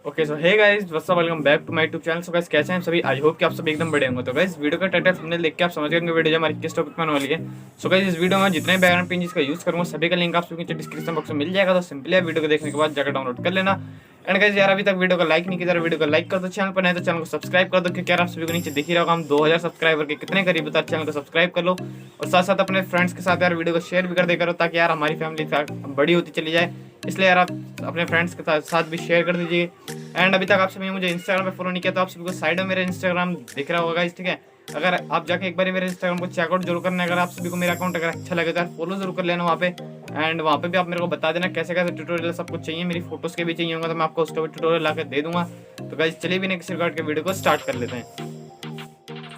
Okay so hey guys what's up, welcome back to my YouTube channel. So guys कैसे हैं सभी? I hope कि आप सब एकदम बढ़िया होंगे। तो गाइस वीडियो का टाइटल थंबनेल देख के आप समझ गए होंगे वीडियो हमारी किस टॉपिक पर होने वाली है। सो गाइस इस वीडियो में जितने बैकग्राउंड पिक्चर्स का यूज करूंगा सभी का लिंक आप सभी नीचे डिस्क्रिप्शन बॉक्स में मिल जाएगा। तो सिंपली वीडियो को देखने के बाद जाकर डाउनलोड कर लेना। एंड गाइस यार अभी तक वीडियो को लाइक नहीं किया, वीडियो को लाइक कर दो, चैनल पर नहीं तो चैनल को सब्सक्राइब कर दो, क्योंकि यार आप सभी को नीचे दिख ही रहा होगा हम 2000 सब्सक्राइबर के कितने करीब होता है। चैनल को सब्सक्राइब कर लो और साथ साथ अपने फ्रेंड्स के साथ यार वीडियो को शेयर भी कर दे करो, ताकि यार हमारी फैमिली बड़ी होती चली जाए। इसलिए यार आप अपने फ्रेंड्स के साथ भी शेयर कर दीजिए। एंड अभी तक आप सभी मुझे इंस्टाग्राम पे फॉलो नहीं किया तो आप सभी को साइड में मेरा इंस्टाग्राम दिख रहा होगा, ठीक है। अगर आप जाके एक बार मेरे इंस्टाग्राम को चेकआउट जरूर करना है। अगर आप सभी को मेरा अकाउंट अगर अच्छा लगे तो यार फॉलो जरूर कर लेना वहाँ पे। एंड वहाँ पे भी आप मेरे को बता देना कैसे कैसे ट्यूटोरियल सब कुछ चाहिए, मेरी फोटोज के भी चाहिए होगा तो मैं आपको उसका भी ट्यूटोरियल ला के दे दूंगा। तो गाइस चलिए बिना किसी रिकॉर्ड के वीडियो को स्टार्ट कर लेते हैं।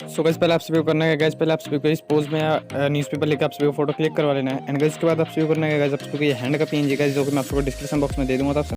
सो गाइस पहले आप सभी को करना है, गाइस पहले आप सभी को इस पोज में न्यूज़पेपर लेकर आप सभी को फोटो क्लिक करवा लेना है। एंड गाइस इसके बाद आप सभी को करना है, गाइस आप सभी को ये हैंड का पीएनजी गाइस जो कि मैं आपको डिस्क्रिप्शन बॉक्स में दे दूंगा। तो आप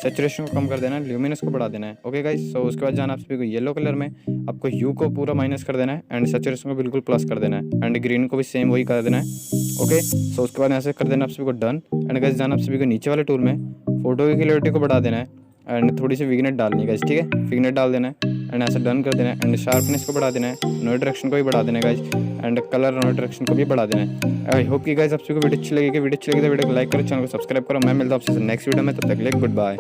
सैचुरेशन को कम कर देना है, ल्यूमिनस को बढ़ा देना है। ओके गाइस, सो उसके बाद जाना आप सभी को येलो कलर में आपको ह्यू को पूरा माइनस कर देना है एंड सैचुरेशन को बिल्कुल प्लस कर देना है एंड ग्रीन को भी सेम वही कर देना है। ओके, सो उसके बाद ऐसे कर देना आप सभी को डन। एंड गाइस जाना आप सभी को नीचे वाले टूल में फोटो की क्लियरिटी को बढ़ा देना है एंड थोड़ी सी विग्नेट डालनी है गाइस, ठीक है। विग्नेट डाल देना है एंड ऐसे डन कर देना है एंड शार्पनेस को बढ़ा देना है, नोइज डायरेक्शन को भी बढ़ा देना है guys and colour noise direction को भी बढ़ा देना है। आई होप कि गाइस आप सभी को वीडियो अच्छी लगेगी। वीडियो अच्छी लगी तो वीडियो को लाइक करो, चैनल को सब्सक्राइब करो। मैं मिलता हूं आपसे नेक्स्ट वीडियो में, तब तक के लिए गुड बाय।